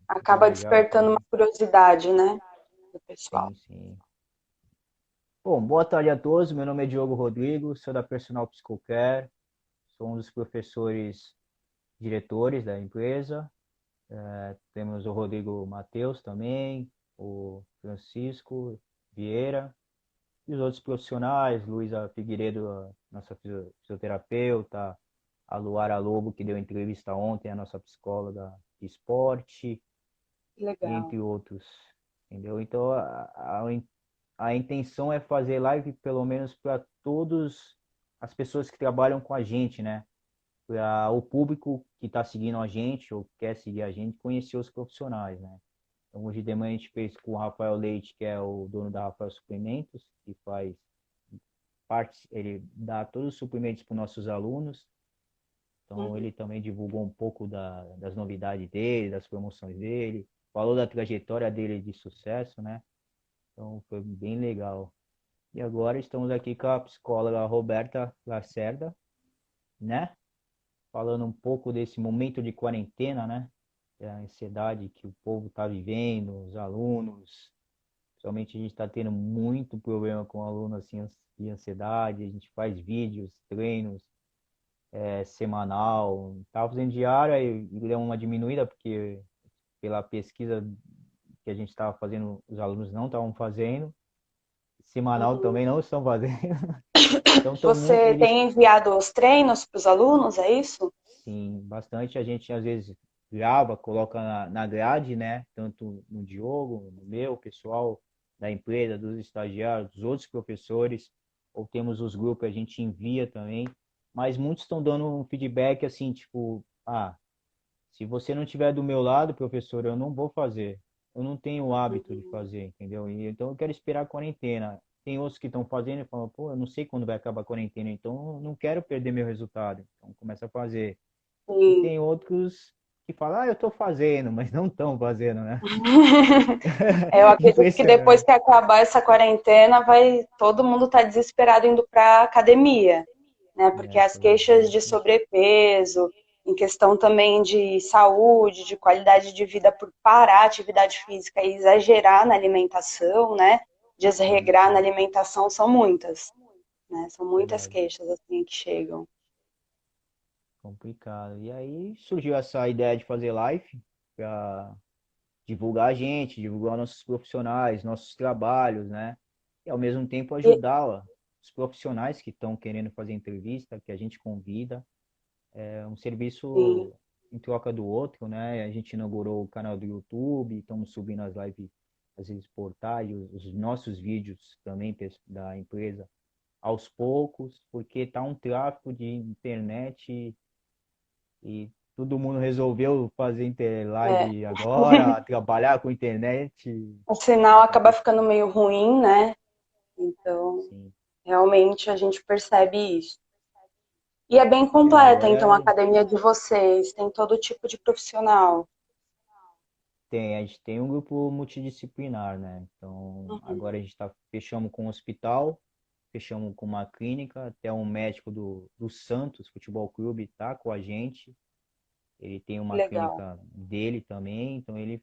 Acaba planejar despertando uma também. curiosidade, né, do pessoal. Sim, sim. Bom, boa tarde a todos. Meu nome é Diogo Rodrigo, sou da Personal Psicocare, sou um dos professores diretores da empresa. Temos o Rodrigo Matheus também, o Francisco Vieira e os outros profissionais, Luísa Figueiredo, a nossa fisioterapeuta, a Luara Lobo, que deu entrevista ontem, a nossa psicóloga de esporte, Legal. entre outros. Entendeu? Então, a intenção é fazer live pelo menos para todas as pessoas que trabalham com a gente, né? Para o público que está seguindo a gente ou quer seguir a gente conhecer os profissionais, né? Então, hoje de manhã a gente fez com o Rafael Leite, que é o dono da Rafael Suplementos, que faz parte, ele dá todos os suprimentos para os nossos alunos. Então, Uhum. ele também divulgou um pouco das novidades dele, das promoções dele, falou da trajetória dele de sucesso, né? Então, foi bem legal. E agora estamos aqui com a psicóloga Roberta Lacerda, né? Falando um pouco desse momento de quarentena, né? A ansiedade que o povo está vivendo, os alunos. Principalmente a gente está tendo muito problema com aluno assim, de ansiedade. A gente faz vídeos, treinos, semanal. Estava fazendo diária e deu uma diminuída, porque pela pesquisa que a gente estava fazendo, os alunos não estavam fazendo. Semanal Uhum. também não estão fazendo. Então, Você eles, tem enviado os treinos para os alunos, é isso? sim, bastante. A gente às vezes grava, coloca na grade, né? Tanto no Diogo, no meu, pessoal da empresa, dos estagiários, dos outros professores, ou temos os grupos, a gente envia também. Mas muitos estão dando um feedback assim, tipo, se você não estiver do meu lado, professor, eu não vou fazer. Eu não tenho o hábito de fazer, entendeu? E, então eu quero esperar a quarentena. Tem outros que estão fazendo e falam, pô, eu não sei quando vai acabar a quarentena, então eu não quero perder meu resultado. Então começa a fazer. E Sim. tem outros que falam, eu estou fazendo, mas não estão fazendo, né? Eu acredito que depois Impressionante. que acabar essa quarentena, vai todo mundo estar desesperado indo para academia, né? Porque É, as queixas de provavelmente. sobrepeso, em questão também de saúde, de qualidade de vida por parar a atividade física e exagerar na alimentação, né? Sim, Desregrar na sim, alimentação são muitas, né? São muitas verdade. queixas assim que chegam. Complicado. E aí surgiu essa ideia de fazer live para divulgar a gente, divulgar nossos profissionais, nossos trabalhos, né? E ao mesmo tempo E, ajudar os profissionais que estão querendo fazer entrevista, que a gente convida. É um sim, serviço em troca do outro, né? A gente inaugurou o canal do YouTube, estamos subindo as lives, as reportagens, os nossos vídeos também da empresa aos poucos, porque tá um tráfego de internet e todo mundo resolveu fazer é, live agora, trabalhar com internet. o sinal É acaba complicado. ficando meio ruim, né? Então, Sim. realmente a gente percebe isso. E é bem completa, Agora então, a academia de vocês, tem todo tipo de profissional. a gente tem um grupo multidisciplinar, né? Então, Uhum. agora a gente fechamos com um hospital, fechamos com uma clínica, até um médico do Santos Futebol Clube tá com a gente. Ele tem uma Legal. clínica dele também, então ele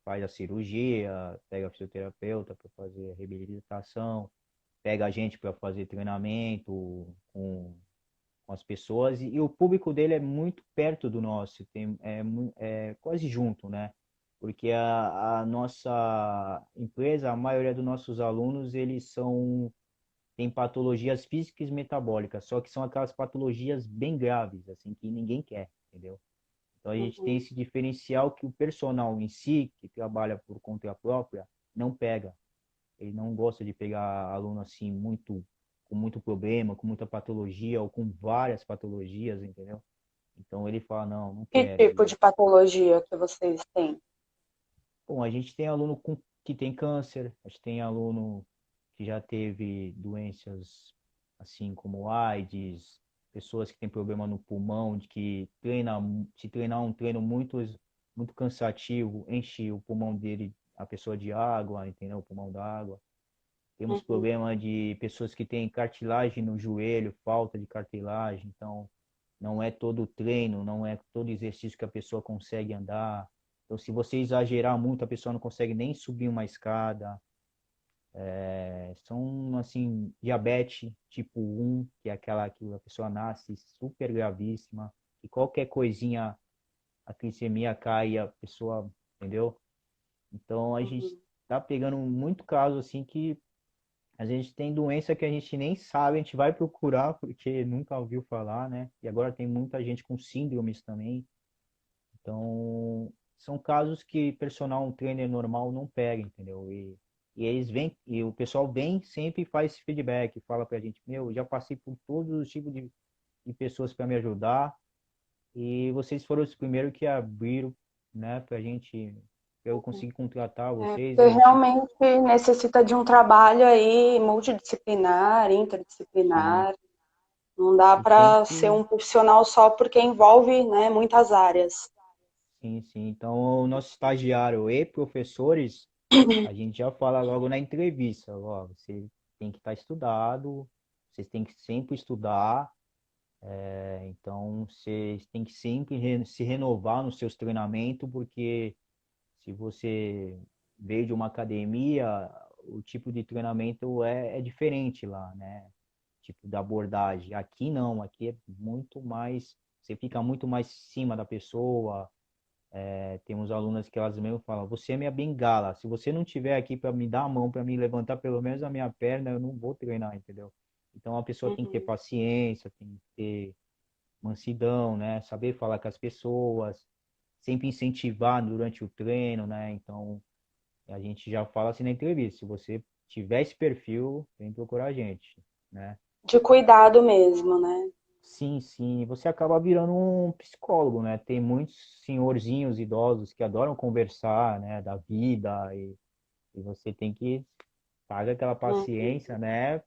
faz a cirurgia, pega a fisioterapeuta para fazer a reabilitação, pega a gente para fazer treinamento com as pessoas e o público dele é muito perto do nosso, é quase junto, né? Porque a nossa empresa, a maioria dos nossos alunos, eles têm patologias físicas e metabólicas, só que são aquelas patologias bem graves, assim, que ninguém quer, entendeu? Então a gente tem Uhum. esse diferencial que o personal em si, que trabalha por conta própria, não pega. Ele não gosta de pegar aluno assim com muito problema, com muita patologia ou com várias patologias, entendeu? Então ele fala, não, não Que quero. tipo de patologia que vocês têm? Bom, a gente tem aluno que tem câncer, a gente tem aluno que já teve doenças assim como AIDS, pessoas que têm problema no pulmão, de que se treinar um treino muito cansativo, enche o pulmão dele, a pessoa de água, entendeu? O pulmão da água. Temos Uhum. problema de pessoas que têm cartilagem no joelho, falta de cartilagem, então não é todo treino, não é todo exercício que a pessoa consegue andar. Então, se você exagerar muito, a pessoa não consegue nem subir uma escada. São, assim, diabetes tipo 1, que é aquela que a pessoa nasce super gravíssima, e qualquer coisinha, a glicemia cai e a pessoa, entendeu? Então, a gente Uhum. tá pegando muito caso, assim, que a gente tem doença que a gente nem sabe, a gente vai procurar porque nunca ouviu falar, né? E agora tem muita gente com síndromes também. Então, são casos que personal um trainer normal não pega, entendeu? E eles vêm, e o pessoal vem sempre e faz esse feedback, fala pra gente, meu, já passei por todos os tipos de pessoas para me ajudar, e vocês foram os primeiros que abriram, né, pra gente, pra eu conseguir contratar vocês, Porque e a gente, realmente necessita de um trabalho aí multidisciplinar, sim, interdisciplinar. Não dá e tem para ser que, um profissional só porque envolve, né, muitas áreas. sim, sim. Então, o nosso estagiário e professores, a gente já fala logo na entrevista, ó, você tem que estar estudado, vocês têm que sempre estudar, então vocês têm que sempre se renovar nos seus treinamentos, porque se você veio de uma academia, o tipo de treinamento é diferente lá, né? Tipo da abordagem. Aqui não, aqui é muito mais, você fica muito mais em cima da pessoa. Temos alunas que elas mesmo falam, você é minha bengala. Se você não tiver aqui para me dar a mão, para me levantar pelo menos a minha perna, eu não vou treinar, entendeu? Então a pessoa tem que ter Uhum. paciência, tem que ter mansidão, né? Saber falar com as pessoas, sempre incentivar durante o treino, né? Então a gente já fala assim na entrevista, se você tiver esse perfil, vem procurar a gente, né? De cuidado mesmo, né? Sim, sim, você acaba virando um psicólogo, né? Tem muitos senhorzinhos idosos que adoram conversar, né, da vida e você tem que pagar aquela Uhum. paciência, né,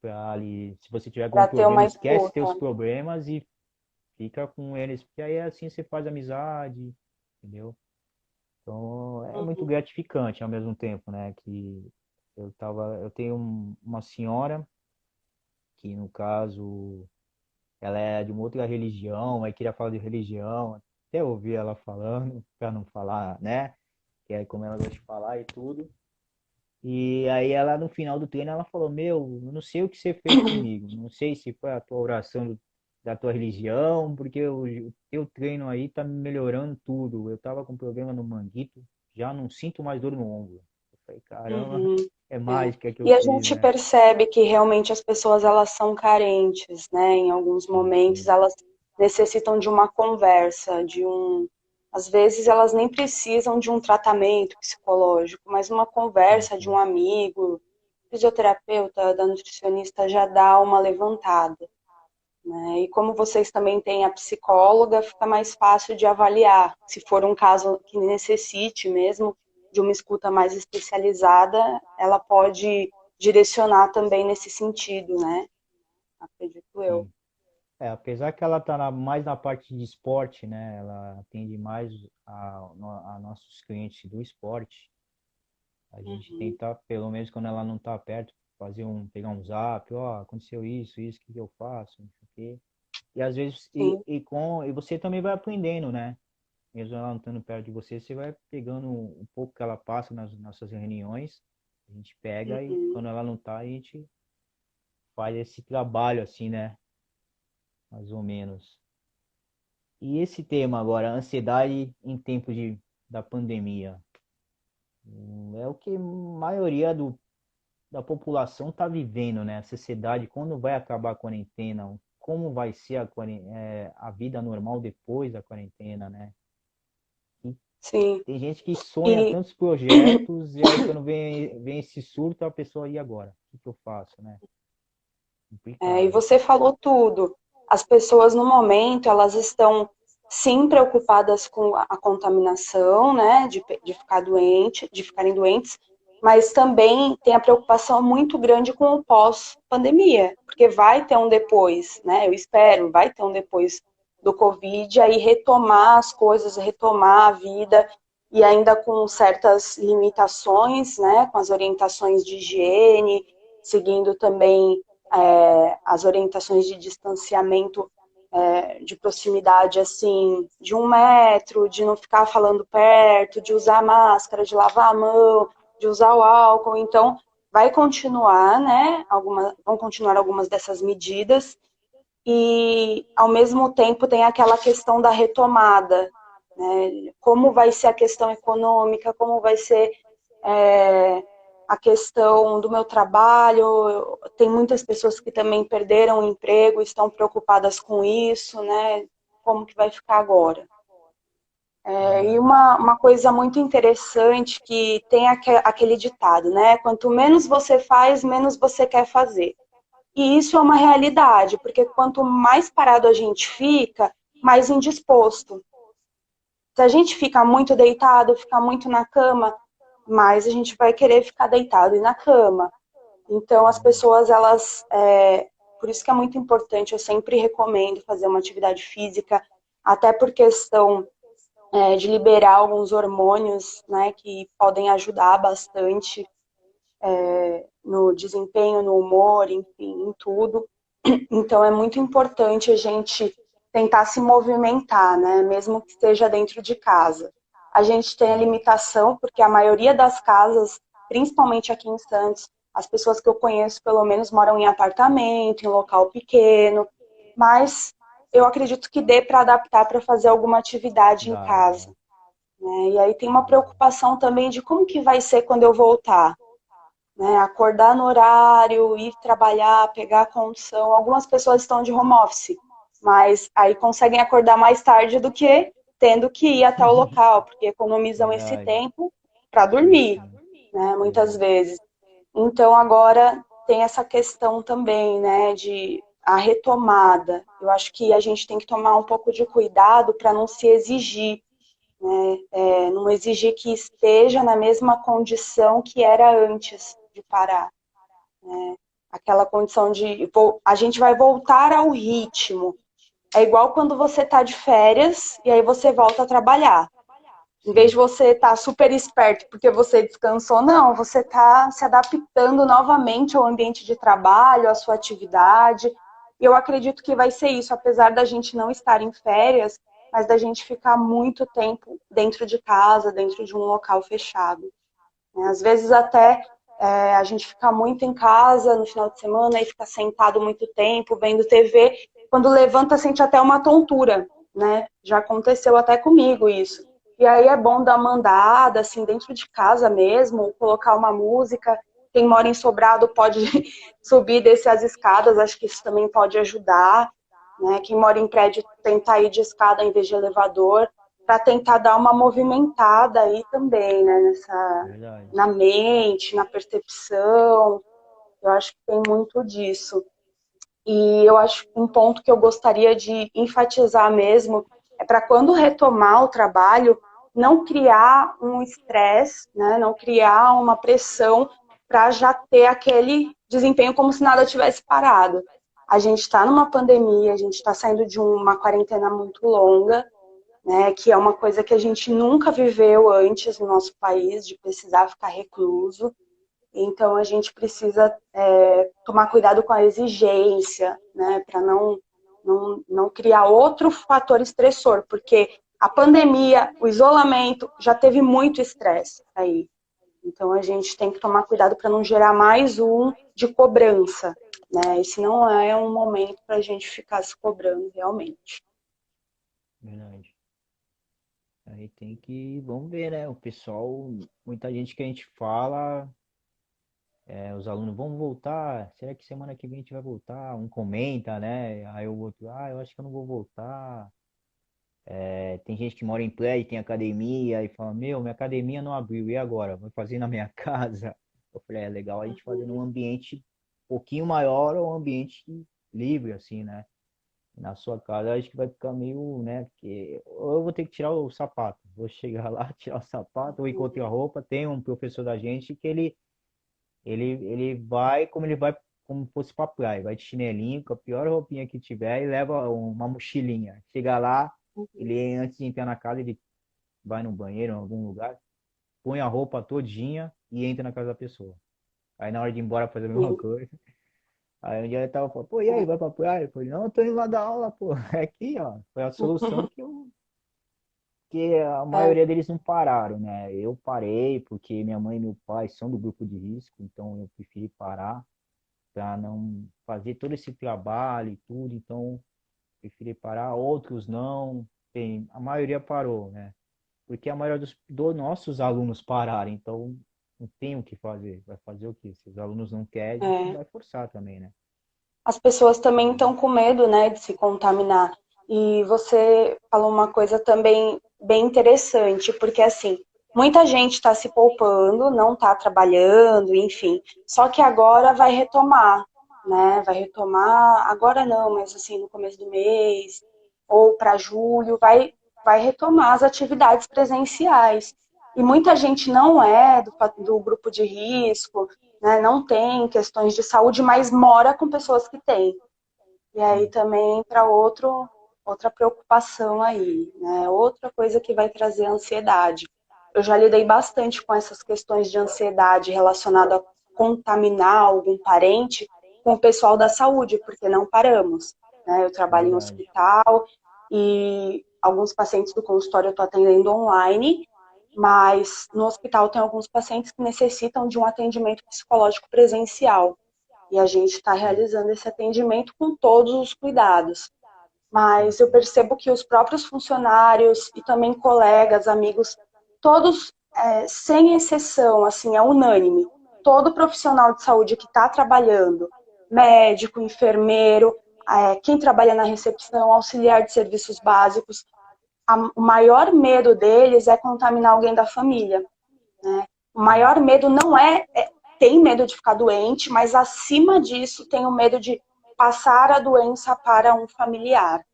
para ali, se você tiver algum Para ter problema, uma esquece escuta. teus problemas e fica com eles, porque aí assim você faz amizade, entendeu? Então é muito Uhum. gratificante ao mesmo tempo, né, que eu tenho uma senhora que no caso ela é de uma outra religião, aí queria falar de religião, até ouvi ela falando, para não falar, né? Que é como ela gosta de falar e tudo. E aí ela, no final do treino, ela falou, meu, eu não sei o que você fez comigo, não sei se foi a tua oração da tua religião, porque o teu treino aí tá me melhorando tudo. Eu tava com problema no manguito, já não sinto mais dor no ombro. Eu falei, caramba, Uhum. é É. mágica que eu E a fiz, gente né? percebe que realmente as pessoas elas são carentes, né? Em alguns Sim, momentos sim, elas necessitam de uma conversa, às vezes elas nem precisam de um tratamento psicológico, mas uma sim, conversa de um sim. amigo, fisioterapeuta, da nutricionista já dá uma levantada, né? E como vocês também têm a psicóloga, fica mais fácil de avaliar. Se for um caso que necessite mesmo de uma escuta mais especializada, ela pode direcionar também nesse sentido, né? Acredito eu. Sim. Apesar que ela está mais na parte de esporte, né? Ela atende mais a nossos clientes do esporte. A gente Uhum, tenta, pelo menos quando ela não está perto, pegar um zap, ó, aconteceu isso, o que que eu faço, não sei o quê. E às vezes, sim. e você também vai aprendendo, né? Mesmo ela não estando perto de você, você vai pegando um pouco que ela passa nas nossas reuniões, a gente pega e Uhum. quando ela não está, a gente faz esse trabalho assim, né? Mais ou menos. E esse tema agora, ansiedade em tempos da pandemia, é o que a maioria da população está vivendo, né? A sociedade, quando vai acabar a quarentena, como vai ser a vida normal depois da quarentena, né? E Sim. tem gente que sonha E, tantos projetos, e aí quando vem esse surto, a pessoa, e agora? O que eu faço, né? e Complicado. você falou tudo. As pessoas no momento elas estão sim preocupadas com a contaminação, né, de ficar doente, de ficarem doentes, mas também tem a preocupação muito grande com o pós-pandemia, porque vai ter um depois, né? Eu espero, vai ter um depois do Covid, aí retomar as coisas, retomar a vida e ainda com certas limitações, né, com as orientações de higiene, seguindo também as orientações de distanciamento de proximidade, assim, de 1 metro, de não ficar falando perto, de usar máscara, de lavar a mão, de usar o álcool. Então, vai continuar, né? Vão continuar algumas dessas medidas e, ao mesmo tempo, tem aquela questão da retomada, né? Como vai ser a questão econômica, como vai ser a questão do meu trabalho. Tem muitas pessoas que também perderam o emprego, estão preocupadas com isso, né? Como que vai ficar agora? E Verdade. uma coisa muito interessante que tem aquele ditado, né? Quanto menos você faz, menos você quer fazer. E isso é uma realidade, porque quanto mais parado a gente fica, mais indisposto. Se a gente fica muito deitado, ficar muito na cama, mais a gente vai querer ficar deitado e na cama. Então, as pessoas, por isso que é muito importante, eu sempre recomendo fazer uma atividade física, até por questão de liberar alguns hormônios, né, que podem ajudar bastante no desempenho, no humor, enfim, em tudo. Então, é muito importante a gente tentar se movimentar, né, mesmo que esteja dentro de casa. A gente tem a limitação, porque a maioria das casas, principalmente aqui em Santos, as pessoas que eu conheço, pelo menos, moram em apartamento, em local pequeno, mas eu acredito que dê para adaptar para fazer alguma atividade em Dá, casa, dá. né? E aí tem uma Verdade. preocupação também de como que vai ser quando eu voltar, né? Acordar no horário, ir trabalhar, pegar a condução. Algumas pessoas estão de home office, mas aí conseguem acordar mais tarde do que tendo que ir até o local, porque economizam esse Verdade. tempo para Sim, dormir, sim. né? Muitas Verdade. vezes. Então agora tem essa questão também, né, de a retomada. Eu acho que a gente tem que tomar um pouco de cuidado para não se exigir, né? Não exigir que esteja na mesma condição que era antes de parar. Aquela condição de a gente vai voltar ao ritmo. É igual quando você está de férias e aí você volta a trabalhar. Em vez de Sim. você estar super esperto porque você descansou, não, você está se adaptando novamente ao ambiente de trabalho, à sua atividade. E eu acredito que vai ser isso, apesar da gente não estar em férias, mas da gente ficar muito tempo dentro de casa, dentro de um local fechado. Às vezes até a gente fica muito em casa no final de semana e fica sentado muito tempo vendo TV. Quando levanta, sente até uma tontura, né? Já aconteceu até comigo isso. E aí é bom dar uma andada, assim, dentro de casa mesmo, colocar uma música. Quem mora em Sobrado pode subir e descer as escadas, acho que isso também pode ajudar, né? Quem mora em prédio tentar ir de escada em vez de elevador, para tentar dar uma movimentada aí também, né? Verdade. Na mente, na percepção. Eu acho que tem muito disso. E eu acho que um ponto que eu gostaria de enfatizar mesmo é para quando retomar o trabalho, não criar um estresse, né? Não criar uma pressão para já ter aquele desempenho como se nada tivesse parado. A gente está numa pandemia, a gente está saindo de uma quarentena muito longa, né, que é uma coisa que a gente nunca viveu antes no nosso país, de precisar ficar recluso. Então, a gente precisa tomar cuidado com a exigência, né, para não criar outro fator estressor, porque a pandemia, o isolamento, já teve muito estresse aí. Então, a gente tem que tomar cuidado para não gerar mais um de cobrança, né? Esse não é um momento para a gente ficar se cobrando realmente. Verdade. Aí tem que, vamos ver, né? O pessoal, muita gente que a gente fala, os alunos vão voltar, será que semana que vem a gente vai voltar? Um comenta, né? Aí o outro, eu acho que eu não vou voltar. Tem gente que mora em prédio, tem academia, e fala, meu, minha academia não abriu, e agora? Vou fazer na minha casa? Eu falei, é legal a gente fazer num ambiente um pouquinho maior ou um ambiente livre, assim, né? Na sua casa, acho que vai ficar meio, né? Porque ou eu vou ter que tirar o sapato. Vou chegar lá, tirar o sapato, ou encontrar a roupa. Tem um professor da gente que ele vai como fosse pra praia. Vai de chinelinho, com a pior roupinha que tiver, e leva uma mochilinha. Chega lá, ele antes de entrar na casa, ele vai no banheiro, em algum lugar, põe a roupa todinha e entra na casa da pessoa. Aí na hora de ir embora fazer a mesma Sim. coisa. Aí um dia ele tava falando, pô, e aí, vai pra praia? Eu falei, não, eu tô indo lá dar aula, pô. É aqui, ó. Foi a solução que a É, maioria deles não pararam, né? Eu parei porque minha mãe e meu pai são do grupo de risco, então eu preferi parar para não fazer todo esse trabalho e tudo, então preferi parar. Outros não, tem, a maioria parou, né? Porque a maioria dos nossos alunos pararam, então não tem o que fazer. Vai fazer o quê? Se os alunos não querem, a gente não é. vai forçar também, né? As pessoas também estão com medo, né, de se contaminar. E você falou uma coisa também bem interessante, porque assim, muita gente está se poupando, não está trabalhando, enfim. Só que agora vai retomar, né? Vai retomar, agora não, mas assim, no começo do mês, ou para julho, vai retomar as atividades presenciais. E muita gente não é do grupo de risco, né, não tem questões de saúde, mas mora com pessoas que têm. E aí Sim, também entra outra preocupação aí, né? Outra coisa que vai trazer ansiedade. Eu já lidei bastante com essas questões de ansiedade relacionada a contaminar algum parente com o pessoal da saúde, porque não paramos. Né? Eu trabalho em verdade. hospital e alguns pacientes do consultório eu estou atendendo online, mas no hospital tem alguns pacientes que necessitam de um atendimento psicológico presencial. E a gente está Sim, realizando esse atendimento com todos os cuidados. sim, Mas eu sim. percebo que os próprios funcionários e também colegas, amigos, todos, sem exceção, assim, é unânime, todo profissional de saúde que está trabalhando, médico, enfermeiro, quem trabalha na recepção, auxiliar de serviços básicos, o maior medo deles é contaminar alguém da família. Né? O Sim, maior medo não tem medo de ficar doente, mas acima disso tem o medo de passar a doença para um familiar.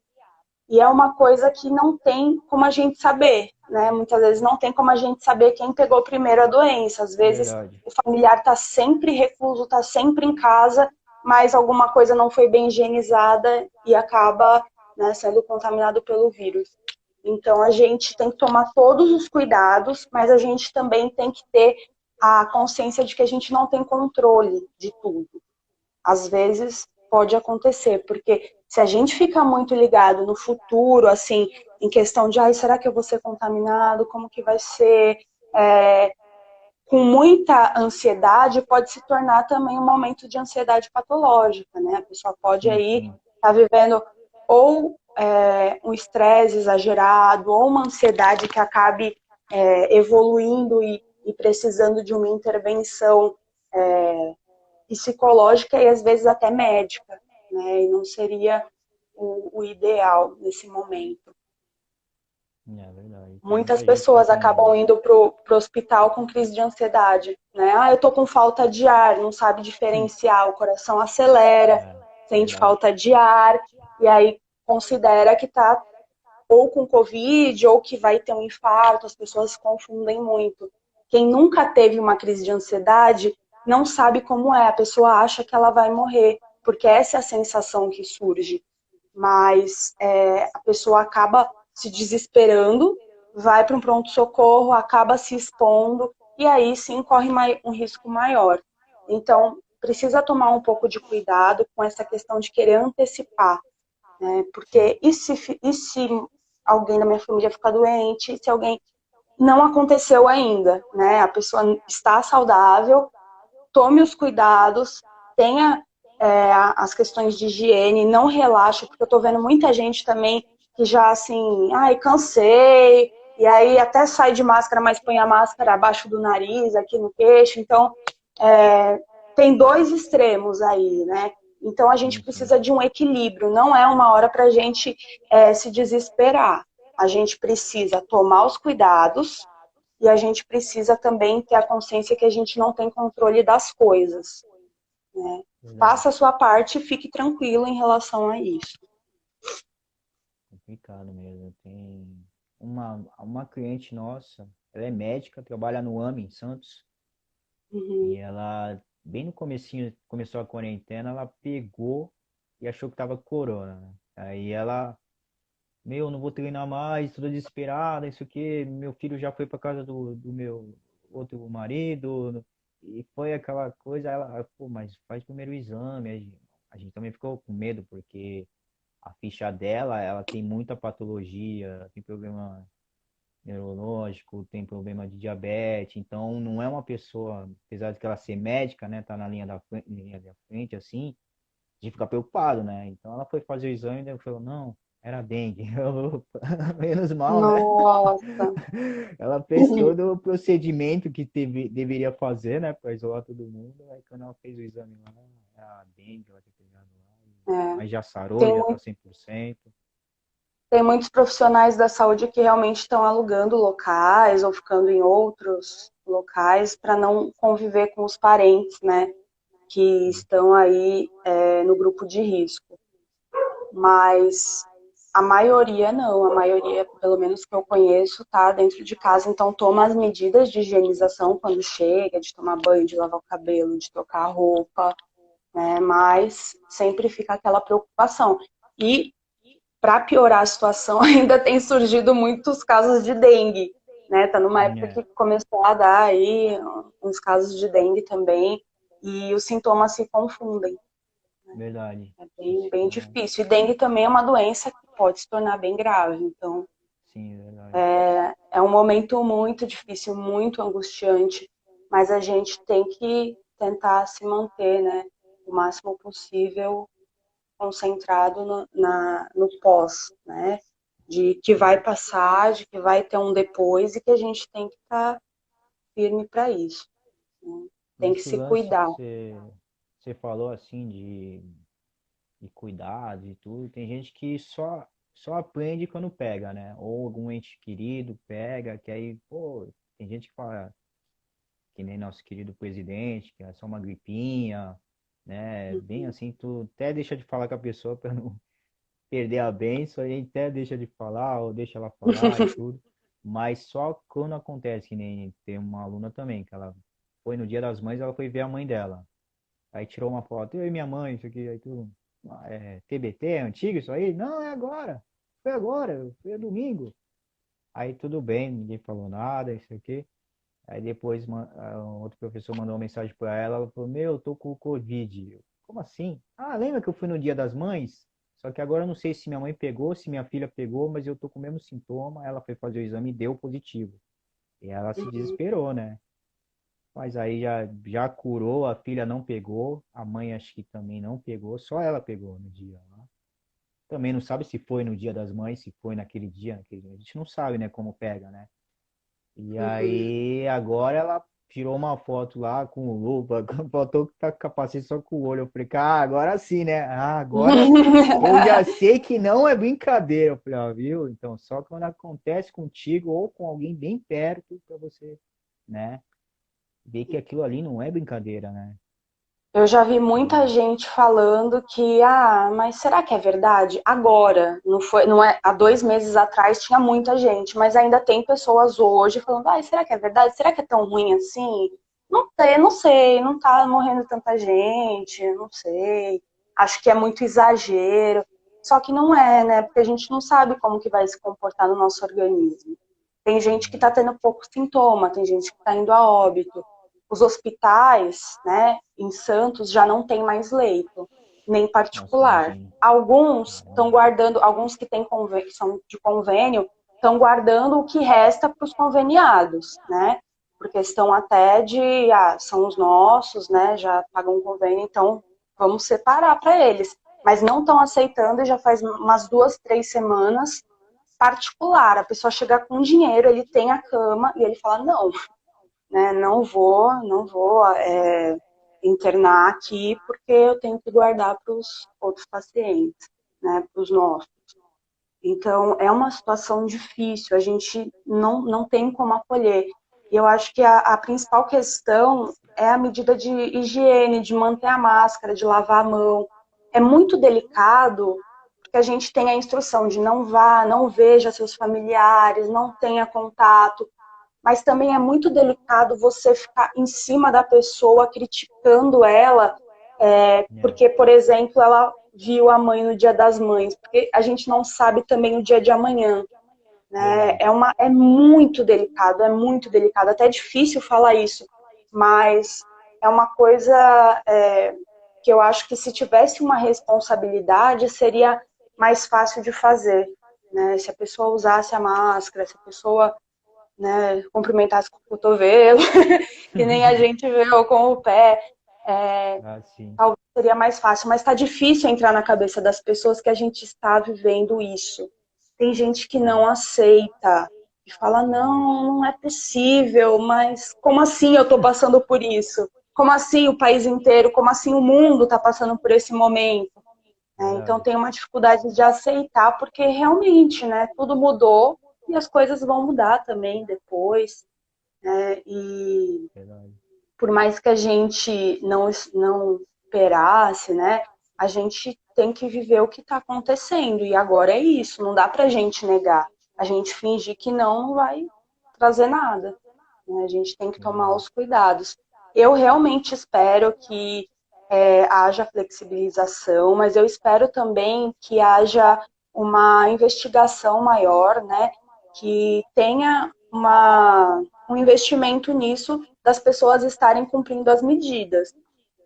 E é uma coisa que não tem como a gente saber, né? Muitas vezes não tem como a gente saber quem pegou primeiro a doença. Às vezes verdade. o familiar está sempre recluso, está sempre em casa, mas alguma coisa não foi bem higienizada e acaba, né, sendo contaminado pelo vírus. Então a gente tem que tomar todos os cuidados, mas a gente também tem que ter a consciência de que a gente não tem controle de tudo. Às vezes pode acontecer, porque se a gente fica muito ligado no futuro, assim, em questão de, ai, será que eu vou ser contaminado? Como que vai ser? É, com muita ansiedade, pode se tornar também um momento de ansiedade patológica, né? A pessoa pode Sim, aí sim. estar vivendo ou um estresse exagerado, ou uma ansiedade que acabe evoluindo e precisando de uma intervenção psicológica e às vezes até médica, né? E não seria o ideal nesse momento. É verdade. Tem Muitas muita gente que pessoas acabam tem. indo pro hospital com crise de ansiedade, né? Ah, eu tô com falta de ar, não sabe diferenciar, o coração acelera, É, sente verdade. falta de ar, e aí considera que tá ou com Covid ou que vai ter um infarto, as pessoas se confundem muito. Quem nunca teve uma crise de ansiedade não sabe como é, a pessoa acha que ela vai morrer, porque essa é a sensação que surge. Mas a pessoa acaba se desesperando, vai para um pronto-socorro, acaba se expondo, e aí sim corre um risco maior. Então, precisa tomar um pouco de cuidado com essa questão de querer antecipar, né? Sim, Porque e se alguém da minha família ficar doente, se alguém não aconteceu ainda, né? A pessoa está saudável, tome os cuidados, tenha as questões de higiene, não relaxe, porque eu tô vendo muita gente também que já assim, ai, cansei, e aí até sai de máscara, mas põe a máscara abaixo do nariz, aqui no queixo, então é, tem dois extremos aí, né? Então a gente sim, sim. precisa de um equilíbrio, não é uma hora para a gente se desesperar. A gente precisa tomar os cuidados e a gente precisa também ter a consciência que a gente não tem controle das coisas, né? Verdade. Faça a sua parte e fique tranquilo em relação a isso. Complicado mesmo. Tem uma cliente nossa, ela é médica, trabalha no AME em Santos, e Uhum. ela, bem no comecinho, começou a quarentena, ela pegou e achou que tava com corona, né? Aí ela, meu, não vou treinar mais, toda desesperada, isso aqui, meu filho já foi para casa do meu outro marido, e foi aquela coisa, ela, pô, mas faz primeiro o exame, aí, a gente também ficou com medo, porque a ficha dela, ela tem muita patologia, tem problema neurológico, tem problema de diabetes, então não é uma pessoa, apesar de que ela ser médica, né, tá na linha da frente, assim, a gente fica preocupado, né? Então ela foi fazer o exame e daí falou, não, era dengue. Eu, menos mal, né? Nossa. Ela fez todo o procedimento que deveria fazer, né, para isolar todo mundo. Aí quando ela fez o exame lá, era dengue, ela tinha pegado lá. É. Mas já sarou, Tem, já tá 100%. tem muitos profissionais da saúde que realmente estão alugando locais ou ficando em outros locais para não conviver com os parentes, né, que Sim, estão aí no grupo de risco. Mas a maioria não, a maioria, pelo menos que eu conheço, tá dentro de casa, então toma as medidas de higienização quando chega, de tomar banho, de lavar o cabelo, de trocar a roupa, né? Mas sempre fica aquela preocupação. E para piorar a situação, ainda tem surgido muitos casos de dengue, né? Tá numa época é, que começou a dar aí uns casos de dengue também, e os sintomas se confundem. verdade. É Isso bem, bem é, difícil. E dengue também é uma doença que pode se tornar bem grave. Então, sim, verdade. é um momento muito difícil, muito angustiante, mas a gente tem que tentar se manter, né, o máximo possível concentrado no pós, né, de que vai passar, de que vai ter um depois e que a gente tem que estar firme para isso, né? Tem que Esse se lance que cuidar. você falou assim de cuidado e tudo, tem gente que só aprende quando pega, né? Ou algum ente querido pega, que aí, pô, tem gente que fala, que nem nosso querido presidente, que é só uma gripinha, né? Bem assim, tu até deixa de falar com a pessoa para não perder a benção, aí até deixa de falar, ou deixa ela falar e tudo. Mas só quando acontece, que nem tem uma aluna também, que ela foi no Dia das Mães, ela foi ver a mãe dela. Aí tirou uma foto, eu e minha mãe, isso aqui, aí tudo. TBT, é antigo isso aí? Não, é agora. Foi domingo. Aí tudo bem, ninguém falou nada, isso aqui. Aí depois outro professor mandou uma mensagem para ela, ela falou, meu, eu tô com o Covid. Eu, como assim? Ah, lembra que eu fui no Dia das Mães? Só que agora eu não sei se minha mãe pegou, se minha filha pegou, mas eu tô com o mesmo sintoma. Ela foi fazer o exame e deu positivo. E ela se desesperou, né? Mas aí já curou, a filha não pegou, a mãe acho que também não pegou, só ela pegou no dia lá. Também não sabe se foi no Dia das Mães, se foi naquele dia, a gente não sabe, né, como pega, né? E Uhum. aí agora ela tirou uma foto lá com o lupa, faltou que tá com capacete só com o olho. Eu falei, ah, agora sim, né? Ah, agora eu já sei que não é brincadeira. Eu falei, ah, viu? Então só quando acontece contigo ou com alguém bem perto para você, né? Ver que aquilo ali não é brincadeira, né? Eu já vi muita E, gente falando que, mas será que é verdade? Agora, não foi, não é, há 2 meses atrás tinha muita gente, mas ainda tem pessoas hoje falando, será que é verdade? Será que é tão ruim assim? Não sei, não tá morrendo tanta gente, não sei. Acho que é muito exagero. Só que não é, né? Porque a gente não sabe como que vai se comportar no nosso organismo. Tem gente que está tendo pouco sintoma, tem gente que está indo a óbito. Os hospitais, né, em Santos já não tem mais leito, nem nossa, particular. imagine. Alguns estão Caramba. guardando, alguns que têm que são de convênio, estão guardando o que resta para os conveniados, né? Por questão até de, são os nossos, né? Já pagam um convênio, então vamos separar para eles. Mas não estão aceitando e já faz umas 2, 3 semanas particular. A pessoa chega com dinheiro, ele tem a cama e ele fala, não, né, não vou internar aqui porque eu tenho que guardar para os outros pacientes, né, para os nossos. Então, é uma situação difícil, a gente não tem como acolher. E eu acho que a principal questão é a medida de higiene, de manter a máscara, de lavar a mão. É muito delicado, porque a gente tem a instrução de não vá, não veja seus familiares, não tenha contato, mas também é muito delicado você ficar em cima da pessoa, criticando ela, É, porque, por exemplo, ela viu a mãe no Dia das Mães, porque a gente não sabe também o dia de amanhã, né? verdade. É muito delicado, até é difícil falar isso, mas é uma coisa que eu acho que se tivesse uma responsabilidade seria mais fácil de fazer, né? Se a pessoa usasse a máscara, se a pessoa, né, cumprimentasse com o cotovelo, que nem a gente vê, ou com o pé, Ah, sim. talvez seria mais fácil, mas está difícil entrar na cabeça das pessoas que a gente está vivendo isso. Tem gente que É, não aceita e fala, verdade. não é possível, mas como assim eu estou passando por isso? Como assim o país inteiro, como assim o mundo está passando por esse momento? Então Verdade. tem uma dificuldade de aceitar, porque realmente, né, tudo mudou e as coisas vão mudar também depois, né? E Verdade. por mais que a gente não esperasse, né, a gente tem que viver o que está acontecendo. E agora é isso, não dá para a gente negar. A gente fingir que não vai trazer nada, né? A gente tem que tomar Verdade. os cuidados. Eu realmente espero que haja flexibilização, mas eu espero também que haja uma investigação maior, né, que tenha um investimento nisso das pessoas estarem cumprindo as medidas,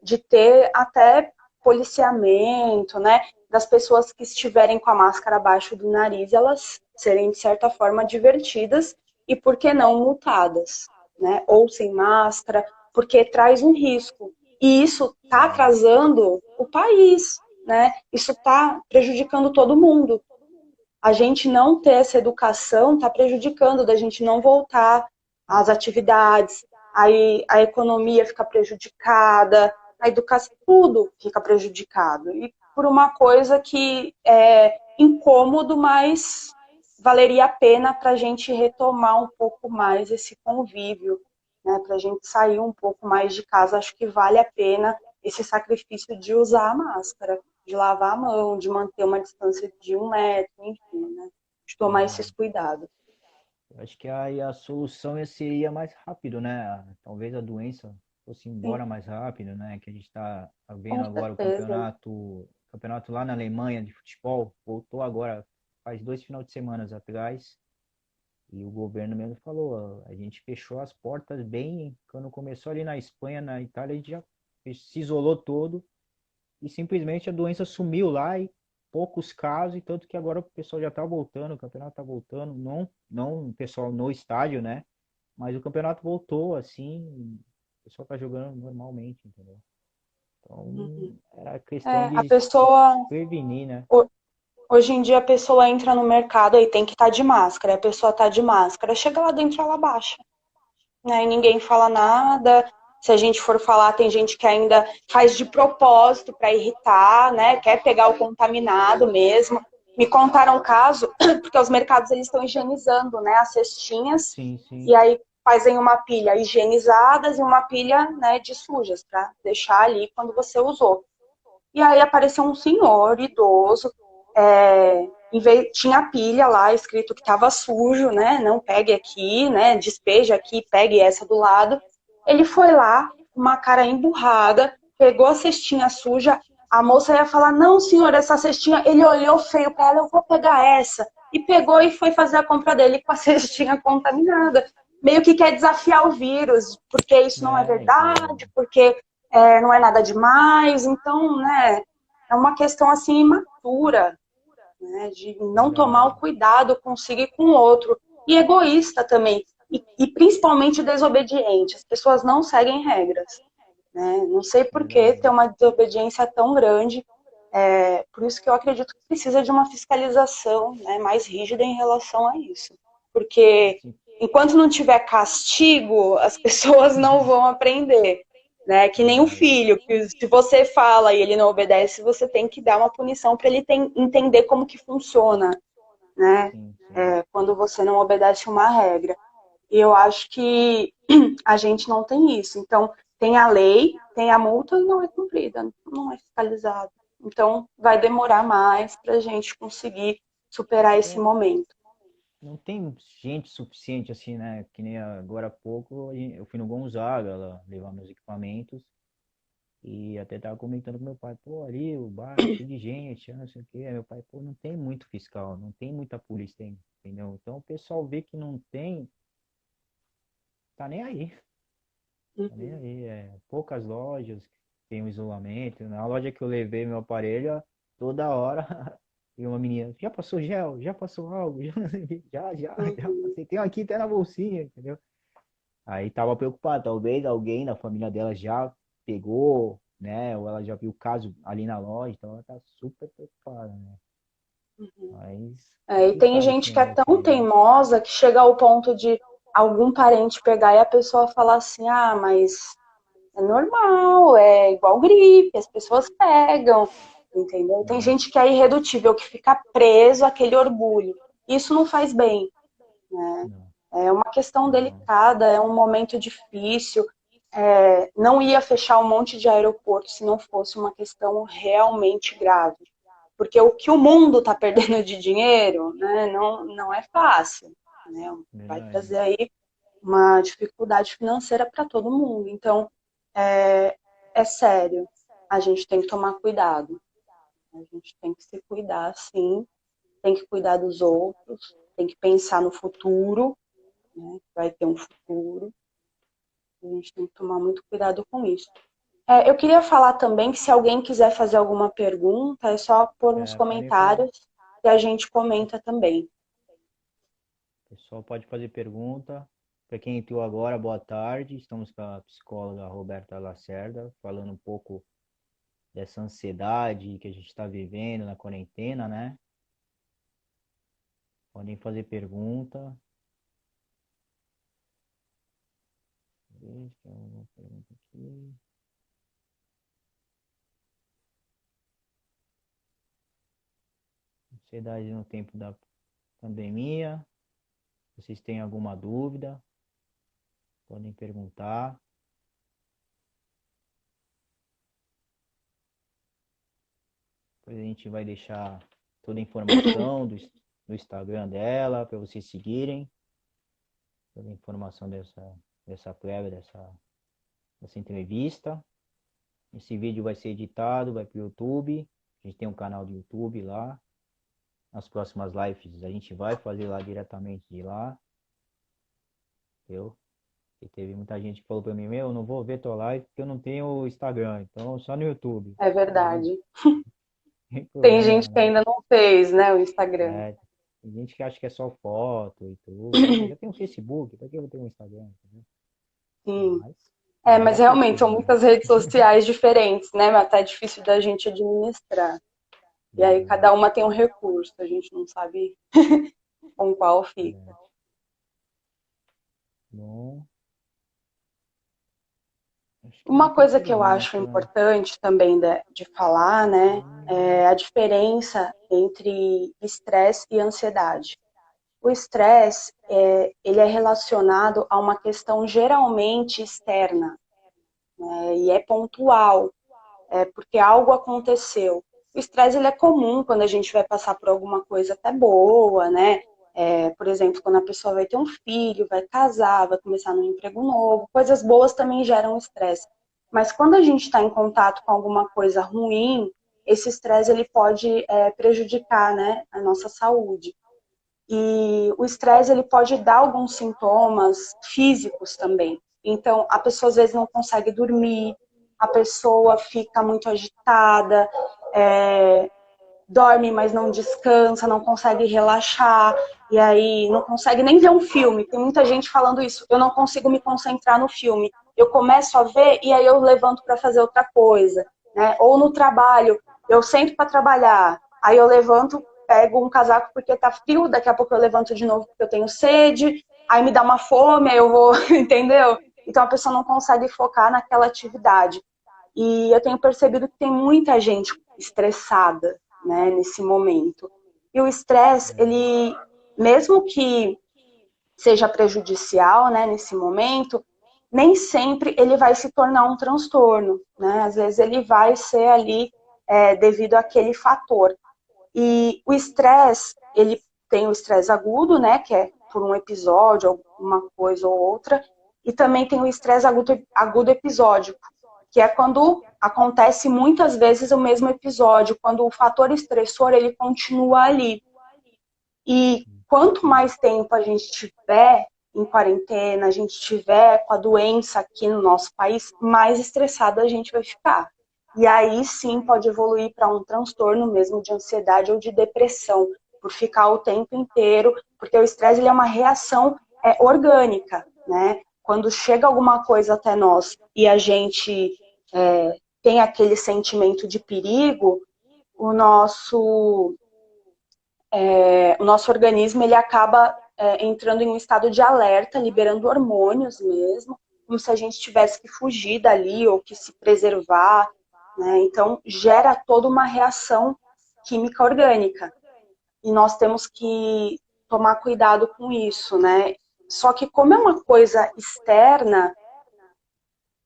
de ter até policiamento, né, das pessoas que estiverem com a máscara abaixo do nariz, elas serem de certa forma divertidas e por que não multadas, né, ou sem máscara, porque traz um risco. E isso está Verdade. atrasando o país, né? Isso está prejudicando todo mundo. A gente não ter essa educação está prejudicando, da gente não voltar às atividades, aí a economia fica prejudicada, a educação, tudo fica prejudicado. E por uma coisa que é incômodo, mas valeria a pena para a gente retomar um pouco mais esse convívio, né? Para a gente sair um pouco mais de casa. Acho que vale a pena esse sacrifício de usar a máscara, de lavar a mão, de manter uma distância de 1 metro, enfim, né? De tomar esses Verdade. cuidados. Eu acho que aí a solução seria mais rápido, né? Talvez a doença fosse Sim, embora mais rápido, né? Que a gente está vendo com agora certeza. o campeonato lá na Alemanha de futebol voltou agora faz 2 finais de semana atrás e o governo mesmo falou, ó, a gente fechou as portas bem quando começou ali na Espanha, na Itália, a gente já se isolou todo e simplesmente a doença sumiu lá e poucos casos, e tanto que agora o pessoal já tá voltando, o campeonato tá voltando, não o pessoal no estádio, né? Mas o campeonato voltou, assim, o pessoal tá jogando normalmente, entendeu? Então, Uhum. era questão A de se pessoa, prevenir, né? hoje em dia, a pessoa entra no mercado e tem que estar de máscara, a pessoa está de máscara, chega lá dentro, ela baixa, né? E ninguém fala nada. Se a gente for falar, tem gente que ainda faz de propósito para irritar, né? Quer pegar o contaminado mesmo. Me contaram um caso, porque os mercados eles estão higienizando, né, as cestinhas, Sim, sim. e aí fazem uma pilha higienizadas e uma pilha, né, de sujas, para deixar ali quando você usou. E aí apareceu um senhor idoso, tinha a pilha lá escrito que estava sujo, né? Não pegue aqui, né? Despeje aqui, pegue essa do lado. Ele foi lá, uma cara emburrada, pegou a cestinha suja. A moça ia falar: Não, senhor, essa cestinha. Ele olhou feio para ela: Eu vou pegar essa. E pegou e foi fazer a compra dele com a cestinha contaminada. Meio que quer desafiar o vírus, porque isso não é É, então, verdade, porque não é nada demais. Então, né, é uma questão assim imatura, né, de não tomar o verdade. cuidado consigo e com o outro. E egoísta também. E principalmente desobediente. As pessoas não seguem regras. Né? Não sei por que Verdade. ter uma desobediência tão grande. Por isso que eu acredito que precisa de uma fiscalização, né, mais rígida em relação a isso. Porque Assim, enquanto não tiver castigo, as pessoas não vão aprender. Né? Que nem o verdade. filho, que se você fala e ele não obedece, você tem que dar uma punição para ele entender como que funciona, né? Sim, sim. Quando você não obedece uma regra. E eu acho que a gente não tem isso. Então, tem a lei, tem a multa e não é cumprida, não é fiscalizado. Então, vai demorar mais para a gente conseguir superar esse É, momento. não tem gente suficiente assim, né? Que nem agora há pouco eu fui no Gonzaga lá, levar meus equipamentos e até tava comentando com meu pai, pô, ali o bar cheio de gente, não sei o quê. Aí meu pai, pô, não tem muito fiscal, não tem muita polícia, entendeu? Então o pessoal vê que não tem, tá nem aí, tá nem Uhum. aí. Poucas lojas. tem um isolamento. Na loja que eu levei meu aparelho, toda hora, e uma menina, já passou gel? Já passou algo? Já Uhum. passei. Tem um aqui até na bolsinha, entendeu? Aí tava preocupado, talvez alguém da família dela já pegou, né? Ou ela já viu o caso ali na loja, então ela tá super preocupada, né? Mas a E gente tem sabe gente quem que é é tão quem, né? teimosa que chega ao ponto de algum parente pegar e a pessoa falar assim, ah, mas é normal, é igual gripe, as pessoas pegam, entendeu? Tem Não, gente que é irredutível, que fica preso àquele orgulho. Isso não faz bem, né? não, É uma questão não, delicada, é um momento difícil. Não ia fechar um monte de aeroportos se não fosse uma questão realmente grave. Porque o que o mundo está perdendo de dinheiro, né, não é fácil. Né? Vai verdade. trazer aí uma dificuldade financeira para todo mundo. Então, é sério. A gente tem que tomar cuidado. A gente tem que se cuidar, sim. Tem que cuidar dos outros. Tem que pensar no futuro. Né? Vai ter um futuro. A gente tem que tomar muito cuidado com isso. Eu queria falar também que se alguém quiser fazer alguma pergunta, é só pôr nos É, podem fazer. comentários e a gente comenta também. O pessoal pode fazer pergunta. Para quem entrou agora, boa tarde. Estamos com a psicóloga Roberta Lacerda, falando um pouco dessa ansiedade que a gente está vivendo na quarentena, né? Podem fazer pergunta. Deixa eu ver uma pergunta aqui. Ansiedade no tempo da pandemia. Vocês têm alguma dúvida? Podem perguntar. Depois a gente vai deixar toda a informação do Instagram dela para vocês seguirem. Toda a informação dessa prévia, dessa entrevista. Esse vídeo vai ser editado, vai para o YouTube. A gente tem um canal do YouTube lá. Nas próximas lives a gente vai fazer lá diretamente de lá. Entendeu? E teve muita gente que falou para mim, meu, eu não vou ver tua live porque eu não tenho Instagram, então só no YouTube. É Beleza, verdade. sem Tem problema, gente que né? ainda não fez, né, o Instagram. É, tem gente que acha que é só foto e tudo. Ah, mas já tem um Facebook, por que eu vou ter um Instagram? Entendeu? Sim. Mas Mas ainda realmente são precisa, né? muitas redes sociais diferentes, né? Mas tá difícil da gente administrar. E aí Verdade, cada uma tem um recurso, a gente não sabe com qual fica. verdade. Bom, acho que não Uma tem coisa que eu acho pergunta. importante também de falar, né, Hum, é a diferença entre estresse e ansiedade. O estresse, ele é relacionado a uma questão geralmente externa, né, e é pontual, porque algo aconteceu. O estresse ele é comum quando a gente vai passar por alguma coisa até boa, né? Por exemplo, quando a pessoa vai ter um filho, vai casar, vai começar num emprego novo, coisas boas também geram estresse. Mas quando a gente está em contato com alguma coisa ruim, esse estresse ele pode prejudicar, né, a nossa saúde. E o estresse ele pode dar alguns sintomas físicos também. Então, a pessoa às vezes não consegue dormir, a pessoa fica muito agitada, é, dorme, mas não descansa, não consegue relaxar, e aí não consegue nem ver um filme. Tem muita gente falando isso. Eu não consigo me concentrar no filme. Eu começo a ver e aí eu levanto para fazer outra coisa. Né? Ou no trabalho, eu sento para trabalhar, aí eu levanto, pego um casaco porque tá frio, daqui a pouco eu levanto de novo porque eu tenho sede, aí me dá uma fome, aí eu vou, entendeu? Então a pessoa não consegue focar naquela atividade. E eu tenho percebido que tem muita gente estressada, né, nesse momento. E o estresse, verdade. ele, mesmo que seja prejudicial, né, nesse momento, nem sempre ele vai se tornar um transtorno, né? Às vezes ele vai ser ali devido àquele fator. E o estresse, ele tem o estresse agudo, né, que é por um episódio, alguma coisa ou outra, e também tem o estresse agudo episódico, que é quando acontece muitas vezes o mesmo episódio, quando o fator estressor ele continua ali. E quanto mais tempo a gente tiver em quarentena, a gente tiver com a doença aqui no nosso país, mais estressado a gente vai ficar. e aí sim pode evoluir para um transtorno mesmo de ansiedade ou de depressão, por ficar o tempo inteiro, porque o estresse ele é uma reação orgânica, né? Quando chega alguma coisa até nós e a gente tem aquele sentimento de perigo, o nosso organismo ele acaba entrando em um estado de alerta, liberando hormônios mesmo, como se a gente tivesse que fugir dali ou que se preservar, né? Então gera toda uma reação química orgânica e nós temos que tomar cuidado com isso, né? Só que como é uma coisa externa,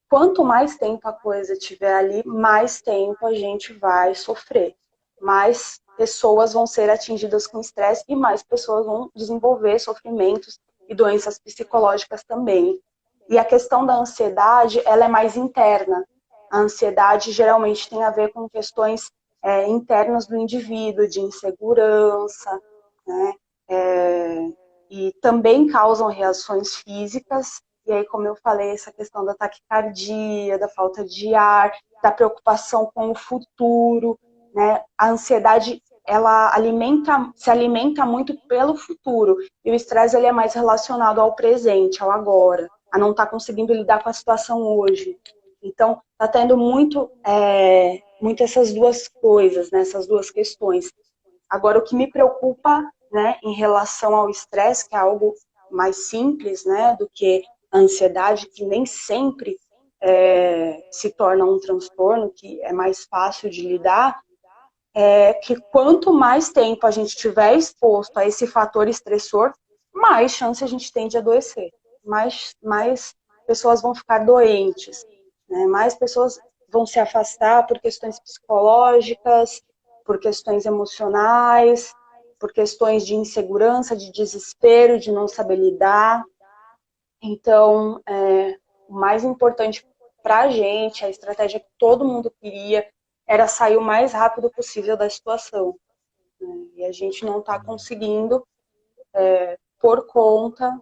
quanto mais tempo a coisa tiver ali, mais tempo a gente vai sofrer. Mais pessoas vão ser atingidas com estresse e mais pessoas vão desenvolver sofrimentos e doenças psicológicas também. E a questão da ansiedade, ela é mais interna. A ansiedade geralmente tem a ver com questões internas do indivíduo, de insegurança, né? E também causam reações físicas. E aí, como eu falei, essa questão da taquicardia, da falta de ar, da preocupação com o futuro, né? A ansiedade, ela se alimenta muito pelo futuro. E o estresse, ele é mais relacionado ao presente, ao agora, a não estar conseguindo lidar com a situação hoje. Então, está tendo muito essas duas coisas, né? Essas duas questões. Agora, o que me preocupa, né, em relação ao estresse, que é algo mais simples, né, do que a ansiedade, que nem sempre se torna um transtorno, que é mais fácil de lidar, é que quanto mais tempo a gente tiver exposto a esse fator estressor, mais chance a gente tem de adoecer, mais pessoas vão ficar doentes, né? Mais pessoas vão se afastar por questões psicológicas, por questões emocionais, por questões de insegurança, de desespero, de não saber lidar. Então, o mais importante para a gente, a estratégia que todo mundo queria, era sair o mais rápido possível da situação, né? E a gente não está conseguindo por conta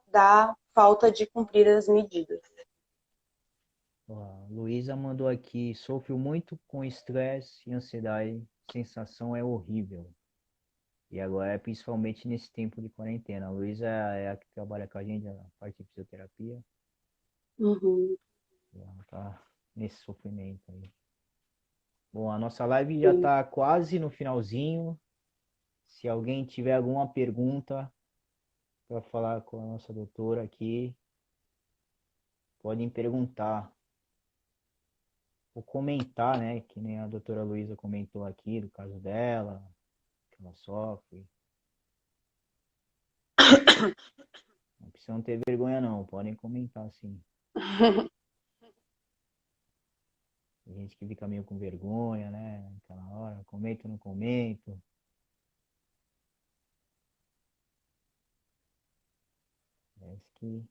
da falta de cumprir as medidas. Ó, Luísa mandou aqui, sofro muito com estresse e ansiedade, sensação é horrível. E agora, principalmente nesse tempo de quarentena. A Luísa é a que trabalha com a gente na parte de fisioterapia. Uhum, E ela tá nesse sofrimento aí. Bom, a nossa live já sim. tá quase no finalzinho. Se alguém tiver alguma pergunta para falar com a nossa doutora aqui, podem perguntar. Ou comentar, né? Que nem a doutora Luísa comentou aqui do caso dela, que ela sofre. Não precisam ter vergonha não, podem comentar sim. Tem gente que fica meio com vergonha, né? Naquela hora, comento ou não comento. Parece que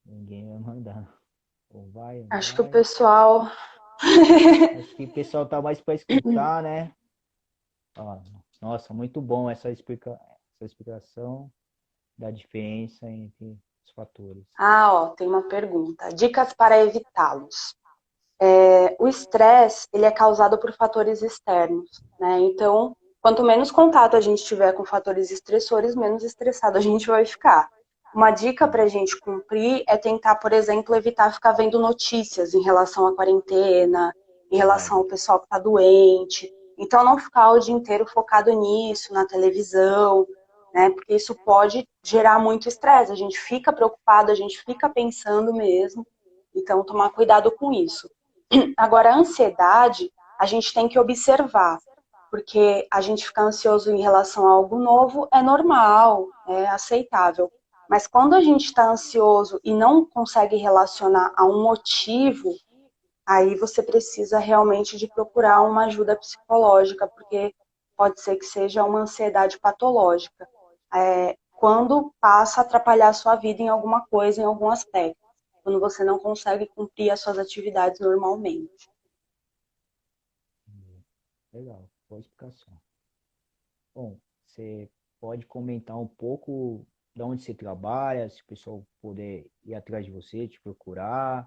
ninguém vai mandar. Ou vai, ou não Acho que o vai. pessoal. Acho que o pessoal tá mais para escutar, né? Ó, nossa, muito bom essa explicação da diferença entre os fatores. Ah, ó, tem uma pergunta. Dicas para evitá-los. O estresse, ele é causado por fatores externos, né? Então, quanto menos contato a gente tiver com fatores estressores, menos estressado a gente vai ficar. Uma dica para a gente cumprir é tentar, por exemplo, evitar ficar vendo notícias em relação à quarentena, em relação Verdade. ao pessoal que está doente. Então, não ficar o dia inteiro focado nisso, na televisão, né? Porque isso pode gerar muito estresse. A gente fica preocupado, a gente fica pensando mesmo. Então, tomar cuidado com isso. Agora, a ansiedade, a gente tem que observar, porque a gente ficar ansioso em relação a algo novo é normal, é aceitável. Mas quando a gente está ansioso e não consegue relacionar a um motivo, aí você precisa realmente de procurar uma ajuda psicológica, porque pode ser que seja uma ansiedade patológica. Quando passa a atrapalhar a sua vida em alguma coisa, em algum aspecto. Quando você não consegue cumprir as suas atividades normalmente. Legal, boa explicação. Bom, você pode comentar um pouco de onde você trabalha, se o pessoal puder ir atrás de você, te procurar.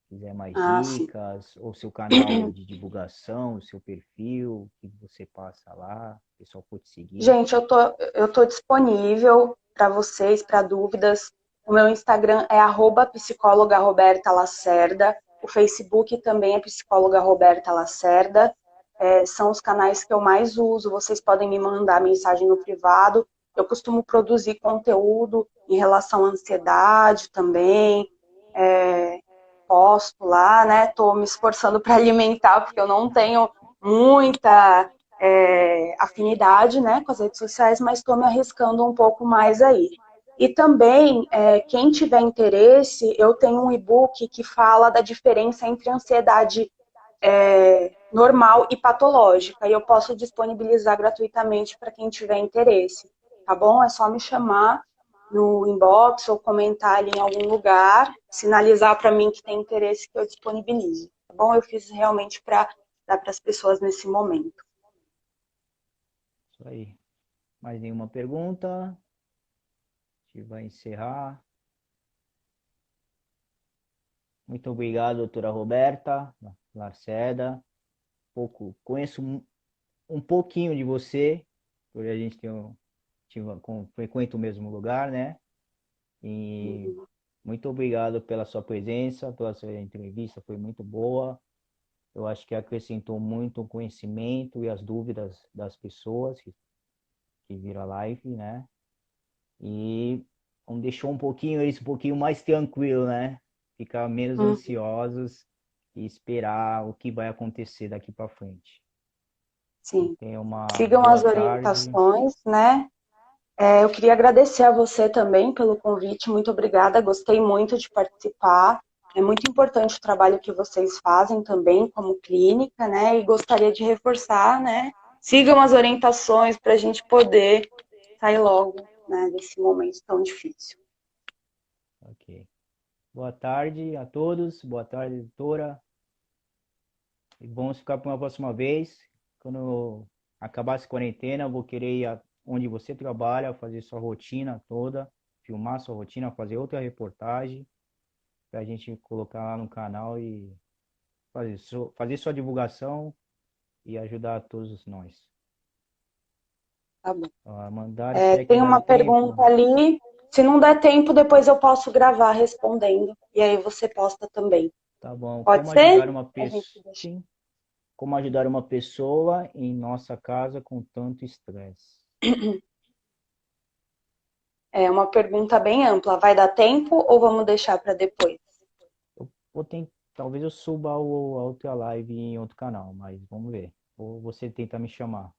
quiser mais Ah, sim. dicas, ou seu canal de divulgação, o seu perfil, que você passa lá, o pessoal pode seguir. Gente, eu tô disponível para vocês, para dúvidas. O meu Instagram é psicóloga Roberta Lacerda. O Facebook também é psicóloga Roberta Lacerda. São os canais que eu mais uso. Vocês podem me mandar mensagem no privado. Eu costumo produzir conteúdo em relação à ansiedade também. É, Posto lá, né? Estou me esforçando para alimentar, porque eu não tenho muita afinidade, né, com as redes sociais, mas estou me arriscando um pouco mais aí. E também, quem tiver interesse, eu tenho um e-book que fala da diferença entre ansiedade normal e patológica, e eu posso disponibilizar gratuitamente para quem tiver interesse, tá bom? É só me chamar no inbox ou comentar ali em algum lugar, sinalizar para mim que tem interesse que eu disponibilize, tá bom? Eu fiz realmente para dar para as pessoas nesse momento. Isso aí. Mais nenhuma pergunta? A gente vai encerrar. Muito obrigado, doutora Roberta Lacerda. Conheço um pouquinho de você, porque a gente frequenta o mesmo lugar, né? E muito obrigado pela sua presença, pela sua entrevista, foi muito boa. Eu acho que acrescentou muito o conhecimento e as dúvidas das pessoas que viram a live, né? E deixou isso um pouquinho mais tranquilo, né? Ficar menos Hum. ansiosos e esperar o que vai acontecer daqui para frente. Sim. Tenha uma Sigam boa as tarde. orientações, né? Eu queria agradecer a você também pelo convite. Muito obrigada. Gostei muito de participar. É muito importante o trabalho que vocês fazem também como clínica, né? E gostaria de reforçar, né? Sigam as orientações para a gente poder sair logo, né, desse momento tão difícil. Ok. Boa tarde a todos. Boa tarde, doutora. E vamos ficar para uma próxima vez. Quando acabar essa quarentena, eu vou querer ir onde você trabalha, fazer sua rotina toda, filmar sua rotina, fazer outra reportagem, para a gente colocar lá no canal e fazer sua divulgação e ajudar todos nós. Tá bom. Mandar, se tiver que Tem dar uma tempo, pergunta ali. Se não der tempo, depois eu posso gravar respondendo. E aí você posta também. tá bom. Pode Como ser? ajudar uma A gente pessoa? deixa. Sim. Como ajudar uma pessoa em nossa casa com tanto estresse? É uma pergunta bem ampla. Vai dar tempo ou vamos deixar para depois? Talvez eu suba a outra live em outro canal, mas vamos ver. Ou você tenta me chamar.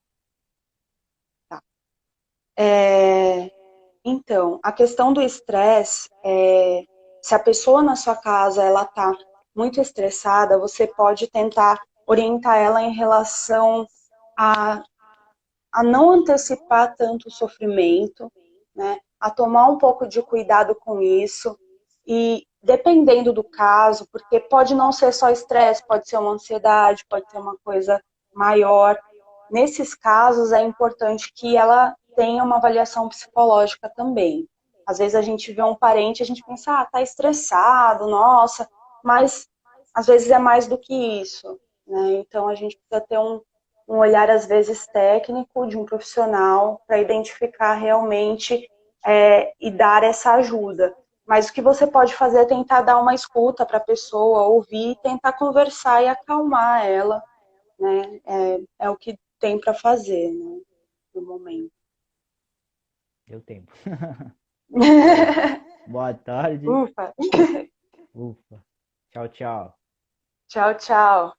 Tá. Então, a questão do estresse, se a pessoa na sua casa ela está muito estressada, você pode tentar orientar ela em relação a, a não antecipar tanto o sofrimento, né? A tomar um pouco de cuidado com isso e dependendo do caso, porque pode não ser só estresse, pode ser uma ansiedade, pode ser uma coisa maior. Nesses casos é importante que ela tenha uma avaliação psicológica também. Às vezes a gente vê um parente, a gente pensa, tá estressado, nossa, mas às vezes é mais do que isso, né? Então a gente precisa ter um olhar às vezes técnico de um profissional para identificar realmente e dar essa ajuda. Mas o que você pode fazer é tentar dar uma escuta para a pessoa, ouvir, tentar conversar e acalmar ela, né? É o que tem para fazer, né, no momento. Deu tempo. Boa tarde. Ufa. Ufa. Tchau, tchau. Tchau, tchau.